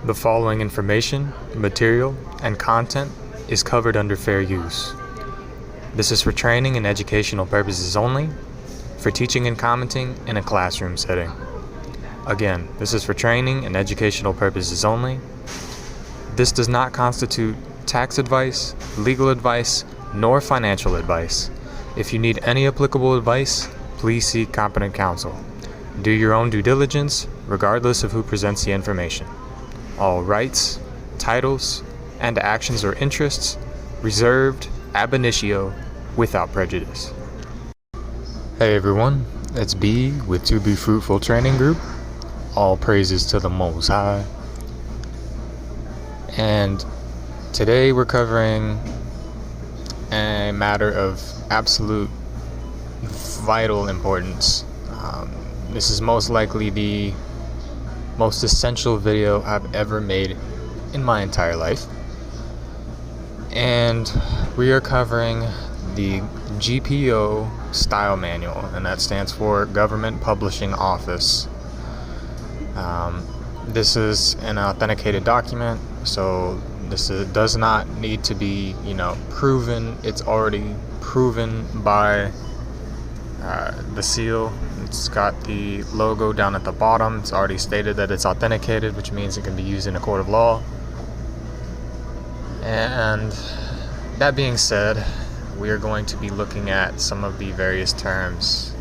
The following information, material, and content is covered under fair use. This is for training and educational purposes only, for teaching and commenting in a classroom setting. Again, this is for training and educational purposes only. This does not constitute tax advice, legal advice, nor financial advice. If you need any applicable advice, please seek competent counsel. Do your own due diligence, regardless of who presents the information. All rights, titles, and actions or interests reserved ab initio without prejudice. Hey everyone, it's B with To Be Fruitful Training Group. All praises to the Most High. And today we're covering a matter of absolute vital importance. This is most likely the most essential video I've ever made in my entire life. And we are covering the GPO style manual, and that stands for Government Publishing Office. This is an authenticated document, so does not need to be, proven. It's already proven by the seal. It's got the logo down at the bottom. It's already stated that it's authenticated, which means it can be used in a court of law. And that being said, we are going to be looking at some of the various terms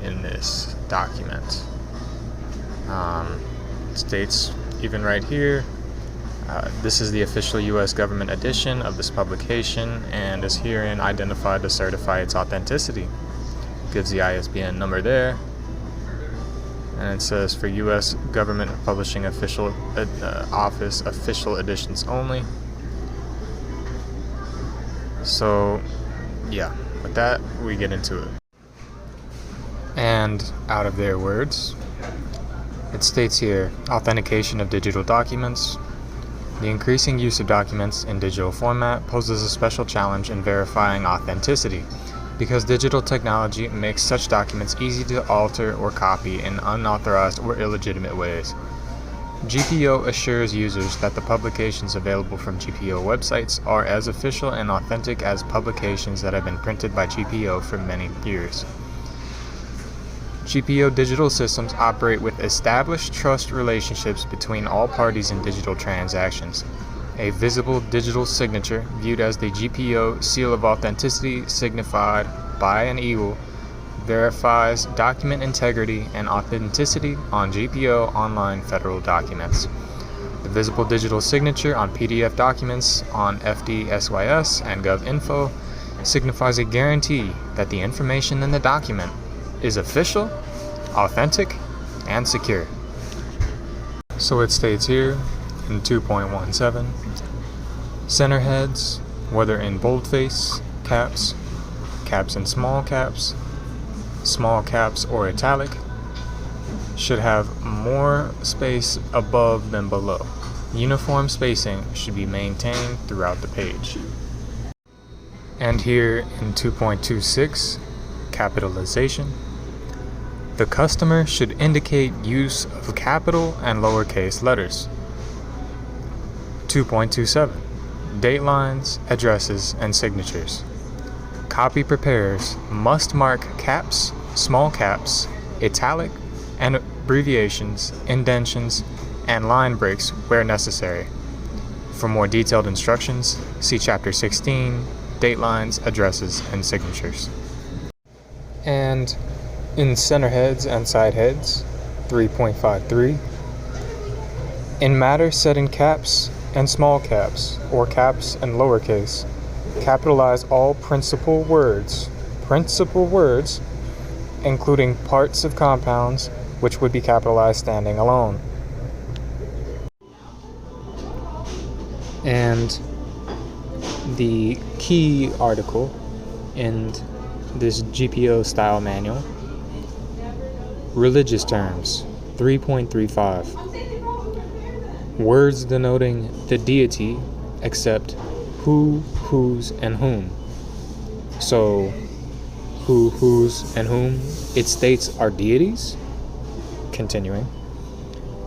in this document. It states even right here, this is the official U.S. government edition of this publication and is herein identified to certify its authenticity. Gives the ISBN number there, and it says for U.S. government publishing official office official editions only. So yeah, with that we get into it. And out of their words, it states here, authentication of digital documents. The increasing use of documents in digital format poses a special challenge in verifying authenticity, because digital technology makes such documents easy to alter or copy in unauthorized or illegitimate ways. GPO assures users that the publications available from GPO websites are as official and authentic as publications that have been printed by GPO for many years. GPO digital systems operate with established trust relationships between all parties in digital transactions. A visible digital signature, viewed as the GPO seal of authenticity signified by an eagle, verifies document integrity and authenticity on GPO online federal documents. The visible digital signature on PDF documents on FDSYS and GovInfo signifies a guarantee that the information in the document is official, authentic, and secure. So it states here in 2.17, center heads, whether in boldface, caps, caps and small caps or italic, should have more space above than below. Uniform spacing should be maintained throughout the page. And here in 2.26, capitalization, the customer should indicate use of capital and lowercase letters. 2.27, date lines, addresses, and signatures. Copy preparers must mark caps, small caps, italic, and abbreviations, indentions, and line breaks where necessary. For more detailed instructions, see Chapter 16, Date lines, addresses, and signatures. And in center heads and side heads, 3.53, in matter set in caps and small caps, or caps and lowercase, capitalize all principal words, including parts of compounds, which would be capitalized standing alone. And the key article in this GPO style manual, religious terms, 3.35. Words denoting the deity except who, whose, and whom. So, who, whose, and whom it states are deities. Continuing.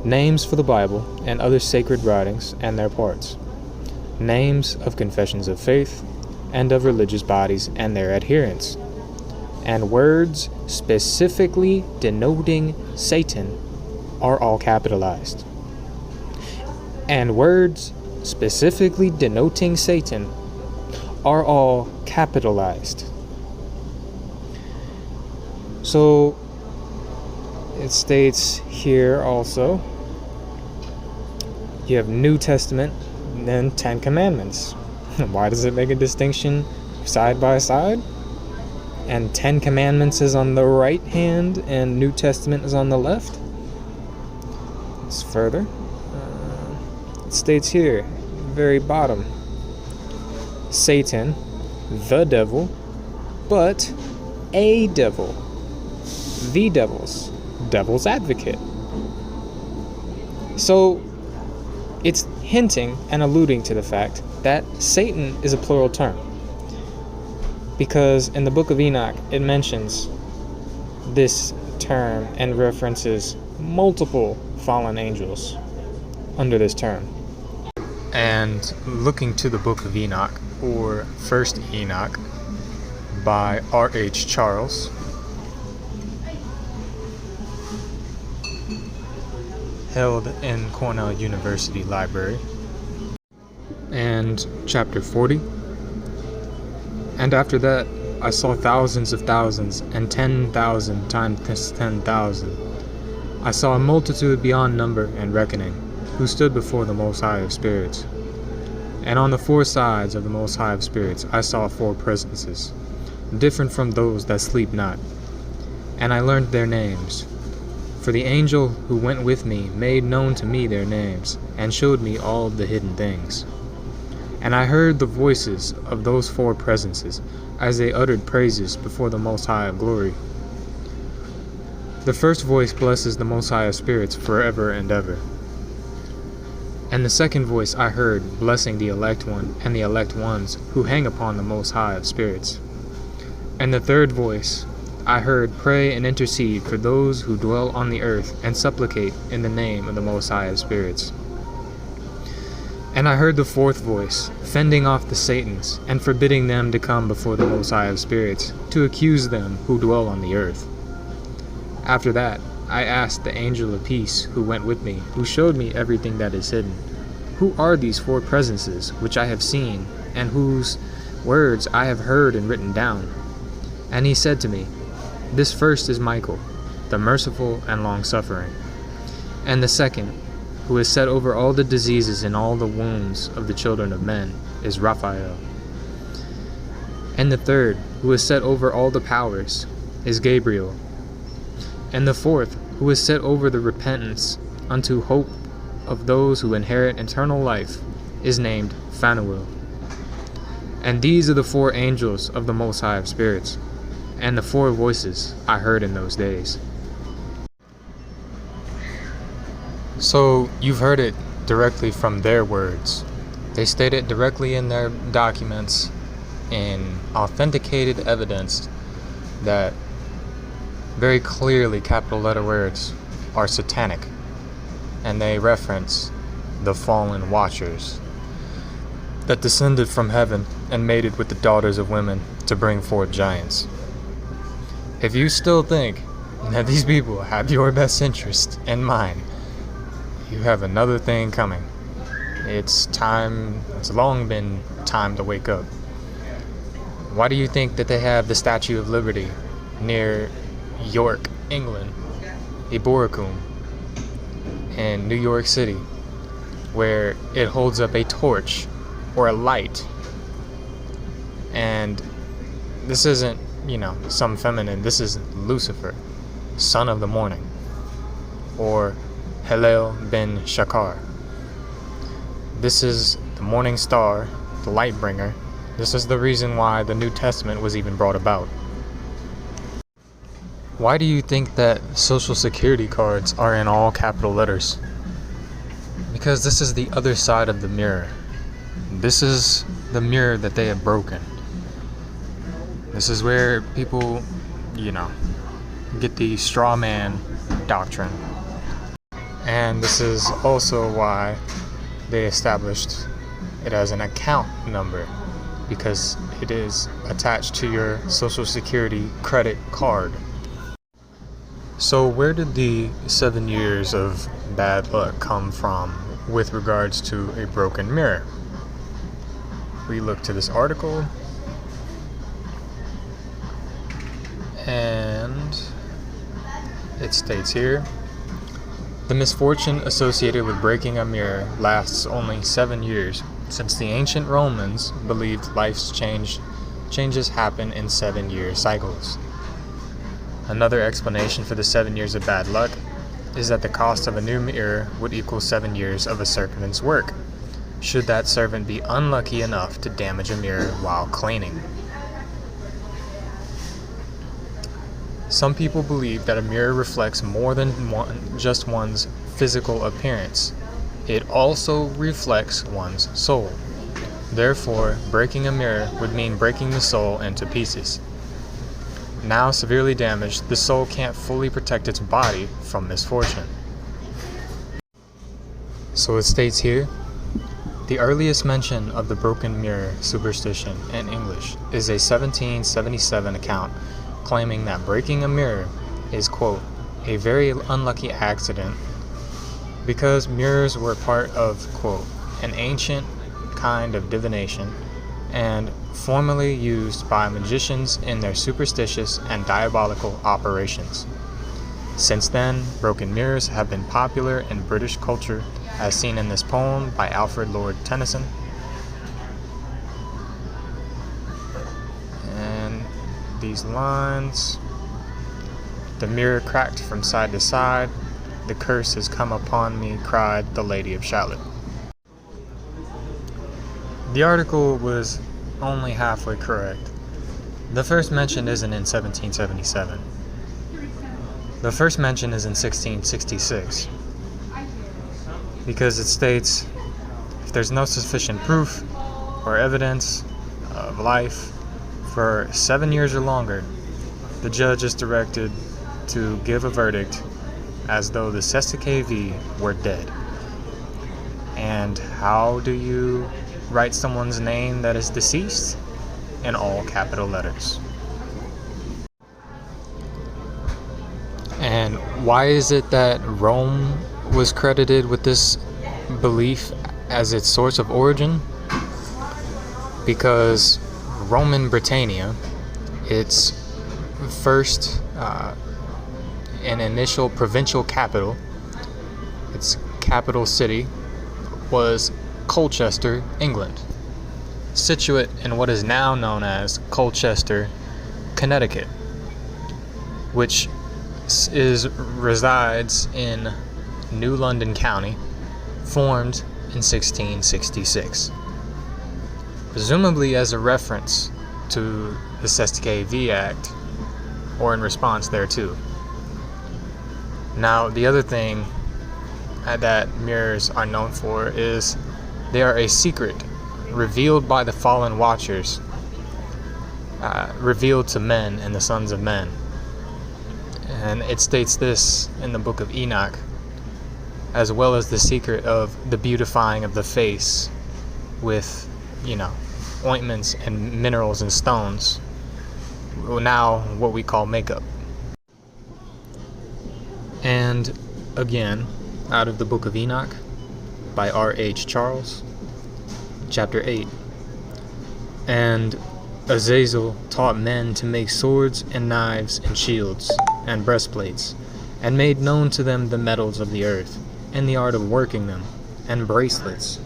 names for the Bible and other sacred writings and their parts, names of confessions of faith and of religious bodies and their adherents, and words specifically denoting Satan are all capitalized. And words specifically denoting Satan are all capitalized. So it states here also, you have New Testament, then 10 Commandments. Why does it make a distinction side by side? And 10 Commandments is on the right hand and New Testament is on the left? It's further. It states here, very bottom, Satan, the devil, but a devil, the devil's advocate. So it's hinting and alluding to the fact that Satan is a plural term, because in the Book of Enoch it mentions this term and references multiple fallen angels under this term. And looking to the Book of Enoch, or First Enoch, by R.H. Charles, held in Cornell University Library, and chapter 40. And after that, I saw thousands of thousands, and 10,000 times 10,000. I saw a multitude beyond number and reckoning, who stood before the Most High of Spirits. And on the four sides of the Most High of Spirits I saw four presences, different from those that sleep not. And I learned their names. For the angel who went with me made known to me their names, and showed me all the hidden things. And I heard the voices of those four presences, as they uttered praises before the Most High of Glory. The first voice blesses the Most High of Spirits forever and ever. And the second voice I heard, blessing the elect one and the elect ones who hang upon the Most High of Spirits. And the third voice I heard pray and intercede for those who dwell on the earth, and supplicate in the name of the Most High of Spirits. And I heard the fourth voice, fending off the Satans, and forbidding them to come before the Most High of Spirits, to accuse them who dwell on the earth. After that, I asked the angel of peace who went with me, who showed me everything that is hidden, who are these four presences which I have seen, and whose words I have heard and written down? And he said to me, this first is Michael, the merciful and long-suffering. And the second, who is set over all the diseases and all the wounds of the children of men, is Raphael. And the third, who is set over all the powers, is Gabriel. And the fourth, who is set over the repentance unto hope of those who inherit eternal life, is named Phanuel. And these are the four angels of the Most High of Spirits, and the four voices I heard in those days. So you've heard it directly from their words. They state it directly in their documents in authenticated evidence that very clearly capital letter words are satanic, and they reference the fallen watchers that descended from heaven and mated with the daughters of women to bring forth giants. If you still think that these people have your best interest in mind, you have another thing coming. It's long been time to wake up. Why do you think that they have the Statue of Liberty near York, England, Iboracum, in New York City, where it holds up a torch or a light? And this isn't, some feminine. This is Lucifer, son of the morning, or Hillel ben Shakar. This is the morning star, the light bringer. This is the reason why the New Testament was even brought about. Why do you think that Social Security cards are in all capital letters? Because this is the other side of the mirror. This is the mirror that they have broken. This is where people, get the straw man doctrine. And this is also why they established it as an account number, because it is attached to your Social Security credit card. So where did the 7 years of bad luck come from with regards to a broken mirror? We look to this article, and it states here, the misfortune associated with breaking a mirror lasts only 7 years, since the ancient Romans believed life's changes happen in 7-year cycles. Another explanation for the 7 years of bad luck is that the cost of a new mirror would equal 7 years of a servant's work, should that servant be unlucky enough to damage a mirror while cleaning. Some people believe that a mirror reflects more than just one's physical appearance. It also reflects one's soul. Therefore, breaking a mirror would mean breaking the soul into pieces. Now severely damaged, the soul can't fully protect its body from misfortune. So it states here, the earliest mention of the broken mirror superstition in English is a 1777 account claiming that breaking a mirror is, quote, a very unlucky accident because mirrors were part of, quote, an ancient kind of divination and formerly used by magicians in their superstitious and diabolical operations. Since then, broken mirrors have been popular in British culture, as seen in this poem by Alfred Lord Tennyson. And these lines, the mirror cracked from side to side, the curse has come upon me, cried the Lady of Shalott. The article was only halfway correct. The first mention isn't in 1777. The first mention is in 1666. Because it states, if there's no sufficient proof or evidence of life for 7 years or longer, the judge is directed to give a verdict as though the Sestakv were dead. And how do you write someone's name that is deceased? In all capital letters. And why is it that Rome was credited with this belief as its source of origin? Because Roman Britannia, its first and initial provincial capital, its capital city, was Colchester, England, situate in what is now known as Colchester, Connecticut, which resides in New London County, formed in 1666, presumably as a reference to the Sestakv Act, or in response thereto. Now, the other thing that mirrors are known for is they are a secret revealed by the fallen watchers, revealed to men and the sons of men. And it states this in the Book of Enoch, as well as the secret of the beautifying of the face with, ointments and minerals and stones, now what we call makeup. And again, out of the Book of Enoch by R.H. Charles, chapter 8. And Azazel taught men to make swords and knives and shields and breastplates, and made known to them the metals of the earth, and the art of working them, and bracelets,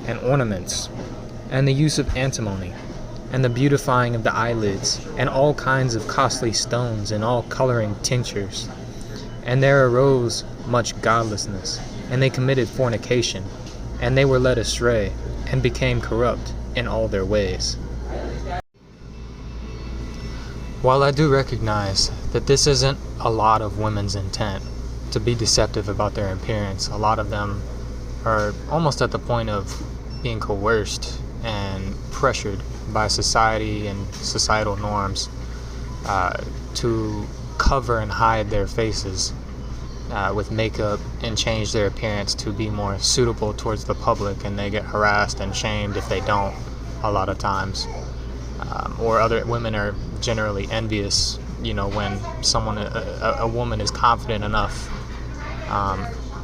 and ornaments, and the use of antimony, and the beautifying of the eyelids, and all kinds of costly stones, and all coloring tinctures. And there arose much godlessness, and they committed fornication, and they were led astray, and became corrupt in all their ways. While I do recognize that this isn't a lot of women's intent to be deceptive about their appearance, a lot of them are almost at the point of being coerced and pressured by society and societal norms to cover and hide their faces. with makeup and change their appearance to be more suitable towards the public, and they get harassed and shamed if they don't a lot of times. Or other women are generally envious, when a woman is confident enough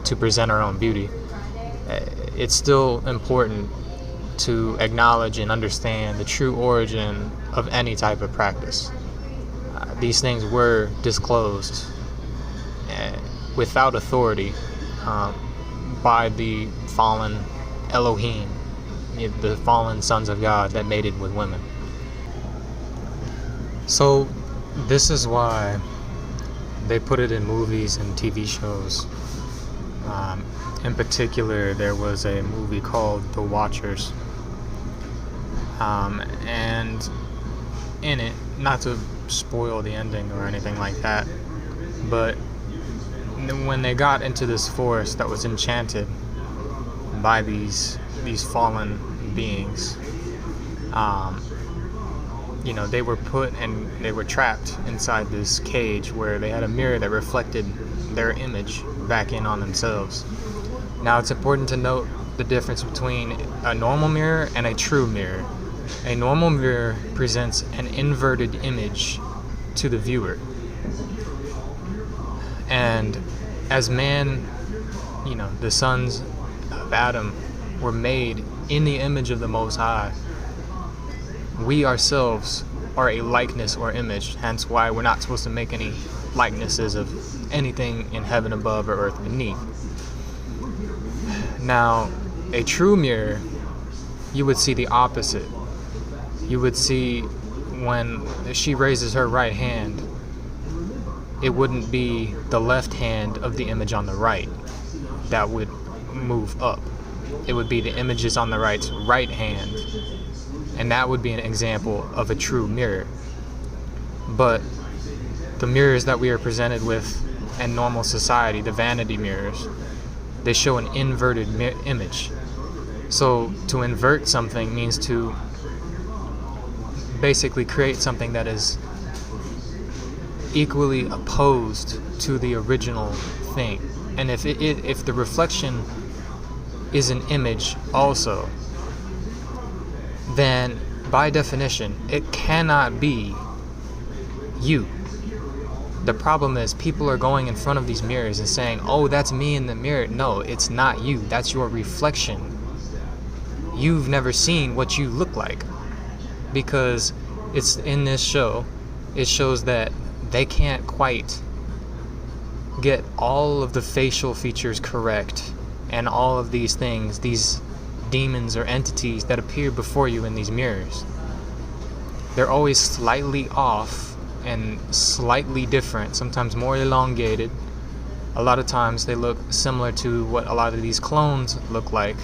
to present her own beauty. It's still important to acknowledge and understand the true origin of any type of practice. These things were disclosed without authority by the fallen Elohim, the fallen sons of God that mated with women. So this is why they put it in movies and TV shows. In particular, there was a movie called The Watchers, and in it, not to spoil the ending or anything like that, but when they got into this forest that was enchanted by these fallen beings, they were put and they were trapped inside this cage where they had a mirror that reflected their image back in on themselves. Now, it's important to note the difference between a normal mirror and a true mirror. A normal mirror presents an inverted image to the viewer. And as man, the sons of Adam were made in the image of the Most High, we ourselves are a likeness or image, hence why we're not supposed to make any likenesses of anything in heaven above or earth beneath. Now, a true mirror, you would see the opposite. You would see when she raises her right hand, it wouldn't be the left hand of the image on the right that would move up. It would be the images on the right's right hand. And that would be an example of a true mirror. But the mirrors that we are presented with in normal society, the vanity mirrors, they show an inverted image. So to invert something means to basically create something that is equally opposed to the original thing. And if the reflection is an image also, then by definition it cannot be you. The problem is people are going in front of these mirrors and saying, oh, that's me in the mirror. No, it's not you. That's your reflection. You've never seen what you look like, because it's in this show, it shows that they can't quite get all of the facial features correct and all of these things, these demons or entities that appear before you in these mirrors. They're always slightly off and slightly different, sometimes more elongated. A lot of times they look similar to what a lot of these clones look like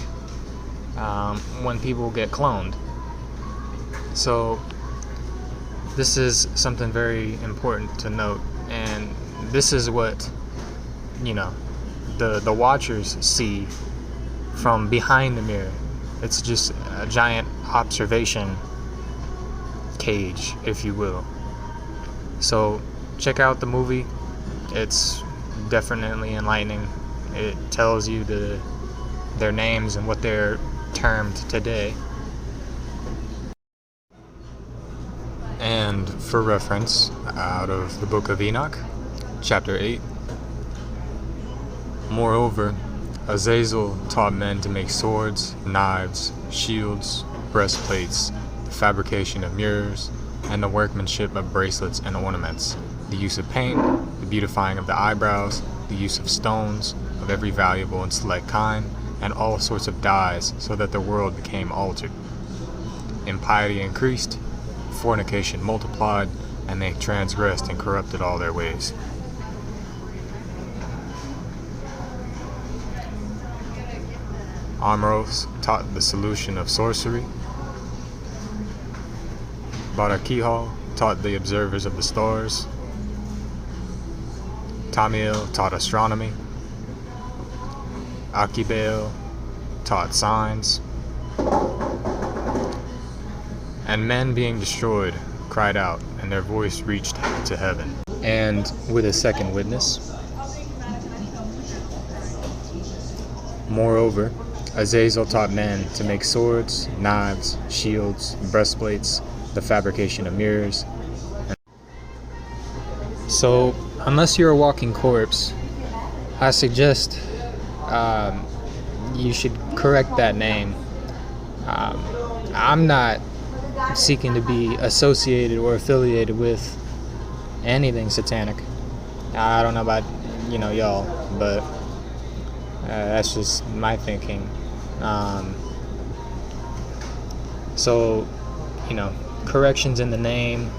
when people get cloned. So this is something very important to note, and this is what the watchers see from behind the mirror. It's just a giant observation cage, if you will. So check out the movie. It's definitely enlightening. It tells you their names and what they're termed today. And for reference, out of the Book of Enoch, chapter 8, moreover, Azazel taught men to make swords, knives, shields, breastplates, the fabrication of mirrors, and the workmanship of bracelets and ornaments, the use of paint, the beautifying of the eyebrows, the use of stones of every valuable and select kind, and all sorts of dyes, so that the world became altered. Impiety increased, fornication multiplied, and they transgressed and corrupted all their ways. Amros taught the solution of sorcery. Barakihal taught the observers of the stars. Tamiel taught astronomy. Akibel taught signs. And men being destroyed cried out, and their voice reached to heaven. And with a second witness, Moreover, Azazel taught men to make swords, knives, shields, breastplates, the fabrication of mirrors. So, unless you're a walking corpse, I suggest you should correct that name. I'm not seeking to be associated or affiliated with anything satanic. I don't know about y'all, but that's just my thinking. So corrections in the name.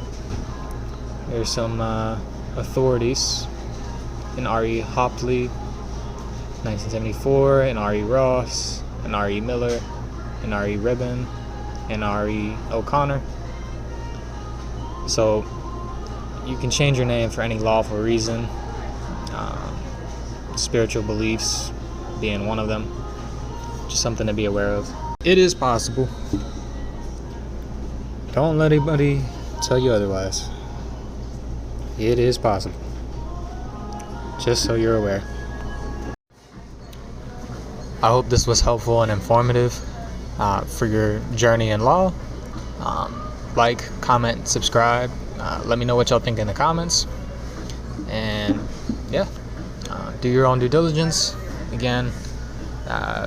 There's some authorities in R.E. Hopley, 1974, and R.E. Ross, and R.E. Miller, and R.E. Ribbon, and R.E. O'Connor. So you can change your name for any lawful reason, spiritual beliefs being one of them. Just something to be aware of. It is possible. Don't let anybody tell you otherwise. It is possible. Just so you're aware. I hope this was helpful and informative for your journey in law. Like, comment, subscribe. Let me know what y'all think in the comments. And yeah, do your own due diligence. Again,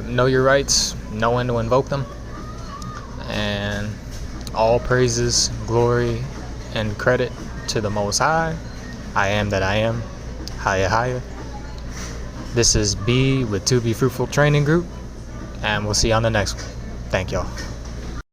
know your rights, know when to invoke them. And all praises, glory, and credit to the Most High. I am that I am. Higher, higher. This is B with To Be Fruitful Training Group, and we'll see you on the next one. Thank y'all.